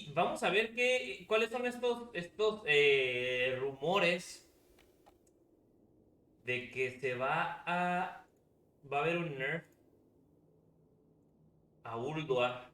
Y vamos a ver cuáles son estos rumores de que va a haber un nerf a ULDUAR.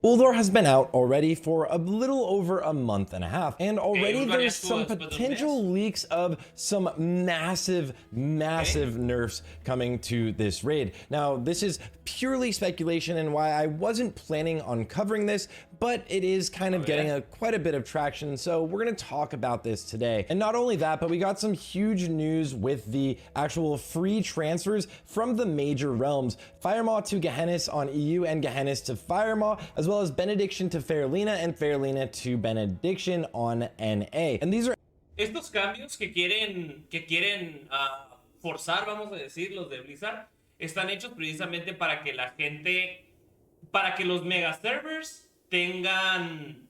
ULDUAR has been out already for a little over a month and a half, and already ULDUAR ya there's estuvo some después de un potential mes. leaks of some massive nerfs coming to this raid. Now, this is purely speculation and why I wasn't planning on covering this, but it is kind of getting quite a bit of traction, so we're going to talk about this today. And not only that, but we got some huge news with the actual free transfers from the major realms. Firemaw to Gehennis on EU and Gehennis to Firemaw, as well as Benediction to Fairlina and Fairlina to Benediction on NA. And these are Estos cambios que quieren forzar, vamos a decir, los de Blizzard, están hechos precisamente para que la gente, para que los mega servers tengan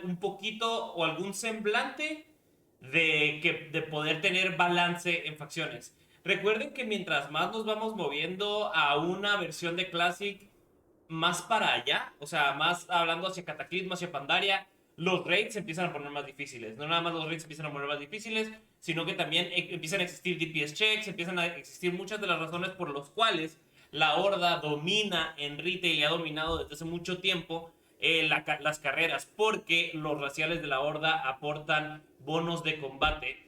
un poquito o algún semblante de poder tener balance en facciones. Recuerden que mientras más nos vamos moviendo a una versión de Classic más para allá, o sea, más hablando hacia Cataclismo, hacia Pandaria, los raids se empiezan a poner más difíciles. No nada más los raids empiezan a poner más difíciles, sino que también empiezan a existir DPS checks, empiezan a existir muchas de las razones por las cuales la Horda domina en retail y ha dominado desde hace mucho tiempo las carreras, porque los raciales de la Horda aportan bonos de combate,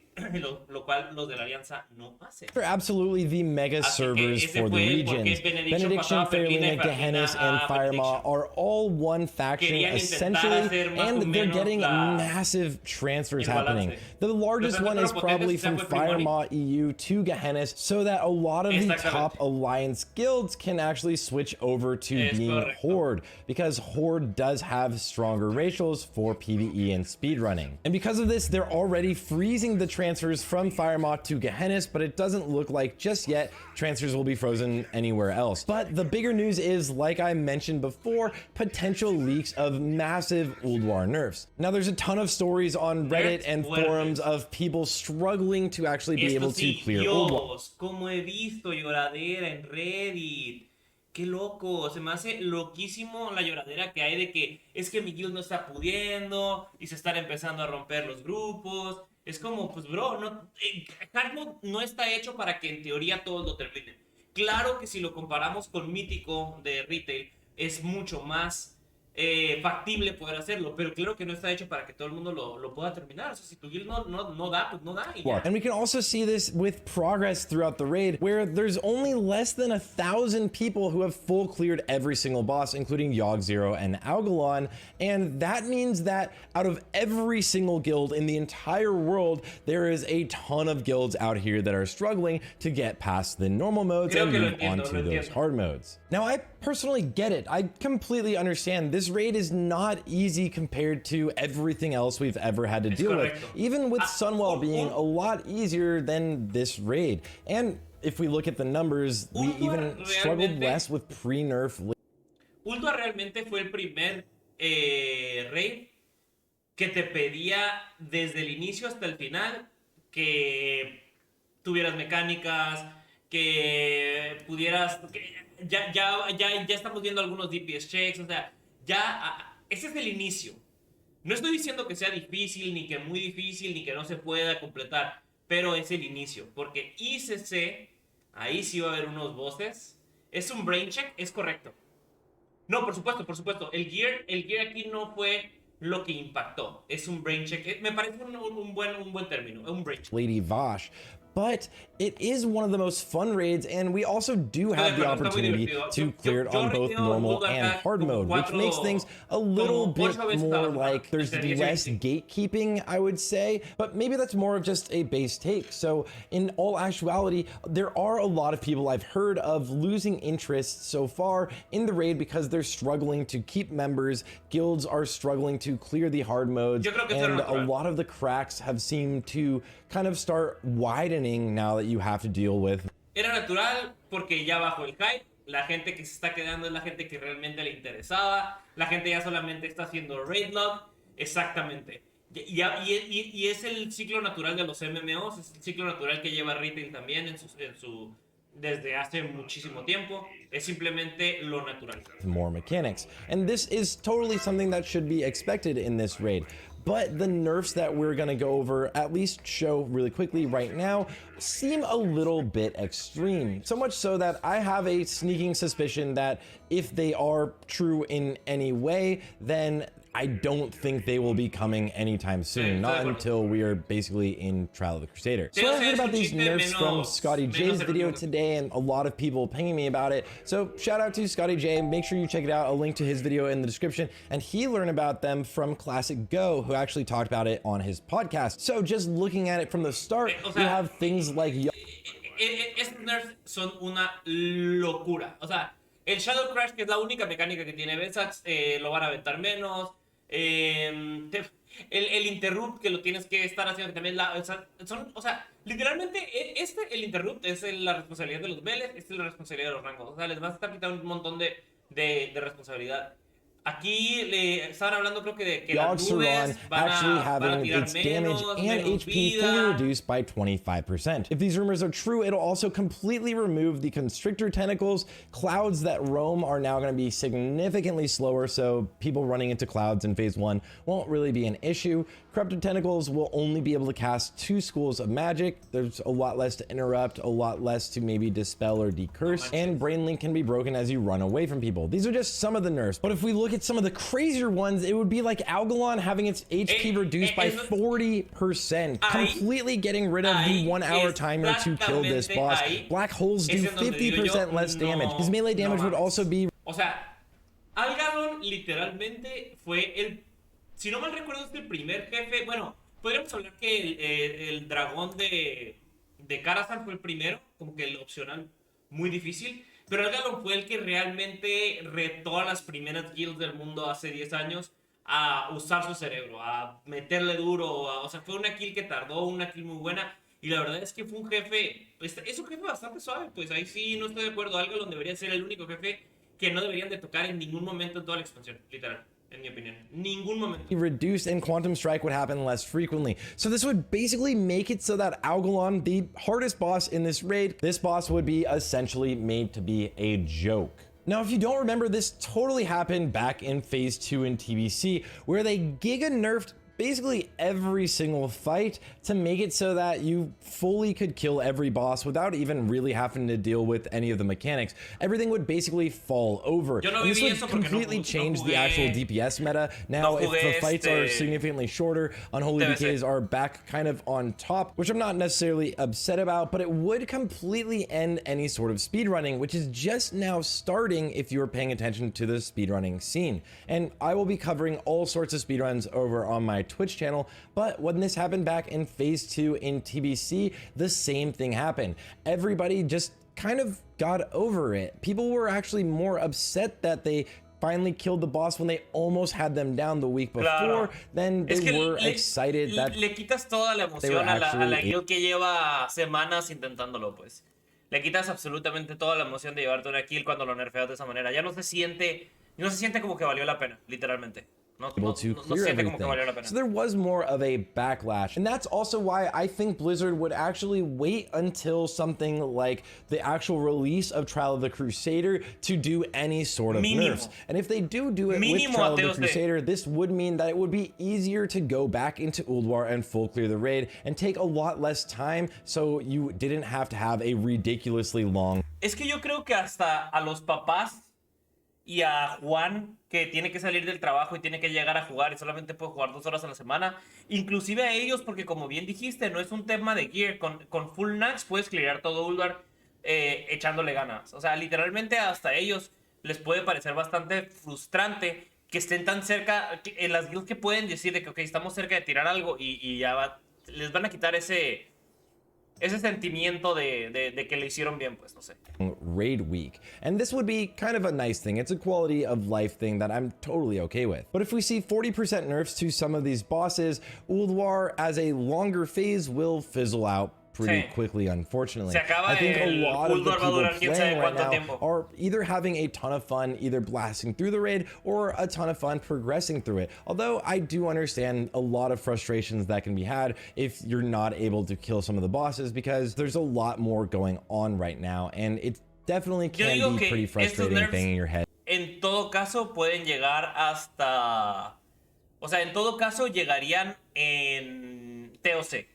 lo cual los de la Alianza no hacen. They're absolutely the mega servers for the regions. Benediction, Fairlina, Gehennis, and Firemaw are all one faction essentially, and they're getting massive transfers happening. The largest one is probably from Firemaw EU to Gehennis, so that a lot of the top alliance guilds can actually switch over to being Horde, because Horde does have stronger ratios for PvE and speedrunning. And because of this, they're already freezing the transfers from Firemaw to Gehennis, but it doesn't look like just yet transfers will be frozen anywhere else. But the bigger news is, like I mentioned before, potential leaks of massive ULDUAR nerfs. Now, there's a ton of stories on Reddit and forums of people struggling to actually be able to clear ULDUAR. Como he visto lloradera en Reddit. Qué loco, se me hace loquísimo la lloradera que hay de que es que mi guild no está pudiendo y se están empezando a romper los grupos. Es como, pues bro, hard mode no está hecho para que en teoría todos lo terminen. Claro que si lo comparamos con Mítico de retail es mucho más factible poder hacerlo, pero claro que no está hecho para que todo el mundo lo pueda terminar. O sea, si tu guild no da, pues no da. Y ya. And we can also see this with progress throughout the raid, where there's only less than 1,000 people who have full cleared every single boss, including Yogg-Zero and Augalon. And that means that out of every single guild in the entire world, there is a ton of guilds out here that are struggling to get past the normal modes and move on to those hard modes. Now, I personally get it. I completely understand this raid is not easy compared to everything else we've ever had to deal with, even with Sunwell being a lot easier than this raid. And if we look at the numbers, we even struggled less with pre-nerf. ULDUAR realmente fue el primer raid que te pedía desde el inicio hasta el final que tuvieras mecánicas, que pudieras... Ya estamos viendo algunos DPS checks, o sea, ese es el inicio. No estoy diciendo que sea difícil, ni que muy difícil, ni que no se pueda completar, pero es el inicio, porque ICC, ahí sí va a haber unos bosses. ¿Es un brain check? Es correcto. No, por supuesto, el gear aquí no fue lo que impactó, es un brain check. Me parece un buen término, un brain check. Lady Vosh. But it is one of the most fun raids, and we also do have the opportunity to clear it on both normal and hard mode, which makes things a little bit more like there's less gatekeeping, I would say, but maybe that's more of just a base take. So in all actuality, there are a lot of people I've heard of losing interest so far in the raid because they're struggling to keep members, guilds are struggling to clear the hard modes, and a lot of the cracks have seemed to kind of start widening now that you have to deal with. Era natural porque ya bajó el hype, la gente que se está quedando es la gente que realmente le interesaba, la gente ya solamente está haciendo raid log, exactamente. Y es el ciclo natural de los MMOs, es el ciclo natural que lleva retail también en su desde hace muchísimo tiempo. Es simplemente lo natural. More mechanics. And this is totally something that should be expected in this raid. But the nerfs that we're gonna go over, at least show really quickly right now, seem a little bit extreme. So much so that I have a sneaking suspicion that if they are true in any way, then I don't think they will be coming anytime soon, not until we are basically in Trial of the Crusader. So I heard about these nerfs from Scotty J's video today, and a lot of people pinging me about it. So shout out to Scotty J, make sure you check it out. I'll link to his video in the description, and he learned about them from Classic Go, who actually talked about it on his podcast. So just looking at it from the start, you have things like... Estos nerfs son una locura. O sea, el Shadow Crash, que es la única mecánica que tiene Vesax, lo van a aventar menos. El interrupt, que lo tienes que estar haciendo, que también o sea, literalmente el interrupt es la responsabilidad de los Veles, es la responsabilidad de los rangos. O sea, les vas a estar quitando un montón de responsabilidad. Aquí le estaban hablando, creo que de que las nubes van a tirar its damage and HP fully reduced by 25%. If these rumors are true, it'll also completely remove the constrictor tentacles. Clouds that roam are now going to be significantly slower, so people running into clouds in phase 1 won't really be an issue. Corrupted tentacles will only be able to cast 2 schools of magic. There's a lot less to interrupt, a lot less to maybe dispel or decurse, and Brain Link can be broken as you run away from people. These are just some of the nerfs, but if we look at some of the crazier ones, it would be like Algalon having its HP reduced by 40%, completely getting rid of the 1 hour timer to kill this boss. Black holes do 50% less damage. His melee damage would also be... O sea, Algalon literalmente fue el... Si no mal recuerdo, es el primer jefe. Bueno, podríamos hablar que el dragón de Karazhan fue el primero, como que el opcional muy difícil. Pero Algalon fue el que realmente retó a las primeras guilds del mundo hace 10 años a usar su cerebro, a meterle duro. O sea, fue una kill que tardó, una kill muy buena. Y la verdad es que fue un jefe, es un jefe bastante suave. Pues ahí sí no estoy de acuerdo. Algalon debería ser el único jefe que no deberían de tocar en ningún momento en toda la expansión, literal. En mi opinión, ningún momento. Reduced and Quantum Strike would happen less frequently. So this would basically make it so that Algalon, the hardest boss in this raid, this boss would be essentially made to be a joke. Now, if you don't remember, this totally happened back in phase 2 in TBC, where they giga nerfed basically every single fight to make it so that you fully could kill every boss without even really having to deal with any of the mechanics. Everything would basically fall over. And this would completely change the actual DPS meta. Now, if the fights are significantly shorter, Unholy Decays are back kind of on top, which I'm not necessarily upset about, but it would completely end any sort of speedrunning, which is just now starting if you're paying attention to the speedrunning scene. And I will be covering all sorts of speedruns over on my Twitch channel, but when this happened back in phase 2 in TBC, the same thing happened. Everybody just kind of got over it. People were actually more upset that they finally killed the boss when they almost had them down the week before than they were excited that le quitas toda la emoción a la guild que lleva semanas intentándolo, pues. Le quitas absolutamente toda la emoción de llevarte una kill cuando lo nerfeas de esa manera. Ya no se siente como que valió la pena, literalmente. Able to clear everything. So there was more of a backlash, and that's also why I think Blizzard would actually wait until something like the actual release of Trial of the Crusader to do any sort of nerfs. And if they do it with Trial of the Crusader, this would mean that it would be easier to go back into Ulduar and full clear the raid and take a lot less time, so you didn't have to have a ridiculously long... Es que yo creo que hasta a los papás y a Juan, que tiene que salir del trabajo y tiene que llegar a jugar y solamente puede jugar 2 horas a la semana, inclusive a ellos, porque como bien dijiste, no es un tema de gear, con full nax puedes clearar todo Ulduar echándole ganas. O sea, literalmente hasta ellos les puede parecer bastante frustrante que estén tan cerca, en las guilds que pueden decir de que ok, estamos cerca de tirar algo y ya les van a quitar ese sentimiento de que le hicieron bien, pues, no sé. Raid week. And this would be kind of a nice thing. It's a quality of life thing that I'm totally okay with. But if we see 40% nerfs to some of these bosses, Ulduar as a longer phase will fizzle out pretty quickly, unfortunately. Se acaba I think a lot of the people playing right now are either having a ton of fun either blasting through the raid or a ton of fun progressing through it. Although I do understand a lot of frustrations that can be had if you're not able to kill some of the bosses, because there's a lot more going on right now, and it definitely can be pretty frustrating banging your head. En todo caso pueden llegar hasta, o sea, en todo caso llegarían en TOC.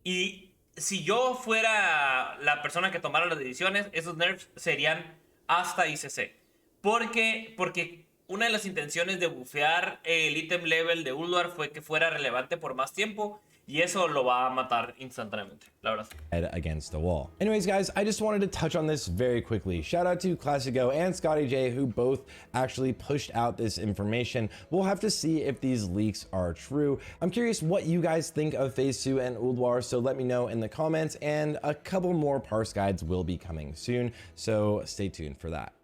Y si yo fuera la persona que tomara las decisiones, esos nerfs serían hasta ICC. Porque una de las intenciones de bufear el item level de ULDUAR fue que fuera relevante por más tiempo. Y eso lo va a matar instantáneamente, la verdad. Against the wall. Anyways, guys, I just wanted to touch on this very quickly. Shout out to Classico and Scotty J, who both actually pushed out this information. We'll have to see if these leaks are true. I'm curious what you guys think of Phase 2 and ULDUAR, so let me know in the comments, and a couple more parse guides will be coming soon, so stay tuned for that.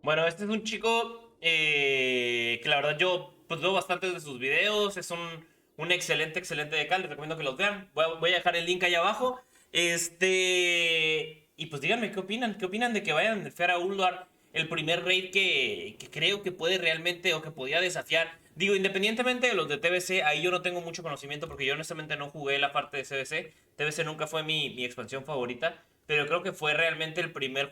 Bueno, este es un chico que la verdad yo pues veo bastantes de sus videos, es un excelente decal, les recomiendo que los vean. Voy a dejar el link ahí abajo. Y pues díganme qué opinan de que vayan a nerfear a ULDUAR, el primer raid que creo que puede realmente o que podía desafiar. Digo, independientemente de los de TBC, ahí yo no tengo mucho conocimiento porque yo honestamente no jugué la parte de CBC. TBC nunca fue mi expansión favorita, pero creo que fue realmente el primer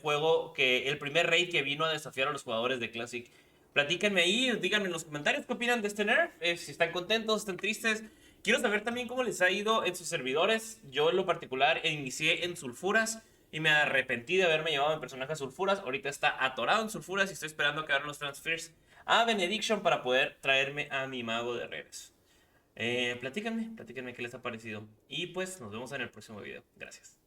raid que vino a desafiar a los jugadores de Classic. Platíquenme ahí, díganme en los comentarios qué opinan de este nerf, si están contentos, están tristes. Quiero saber también cómo les ha ido en sus servidores. Yo en lo particular inicié en sulfuras y me arrepentí de haberme llevado mi personaje a sulfuras. Ahorita está atorado en sulfuras y estoy esperando que hagan los transfers a Benediction para poder traerme a mi mago de regreso. Platíquenme qué les ha parecido. Y pues nos vemos en el próximo video. Gracias.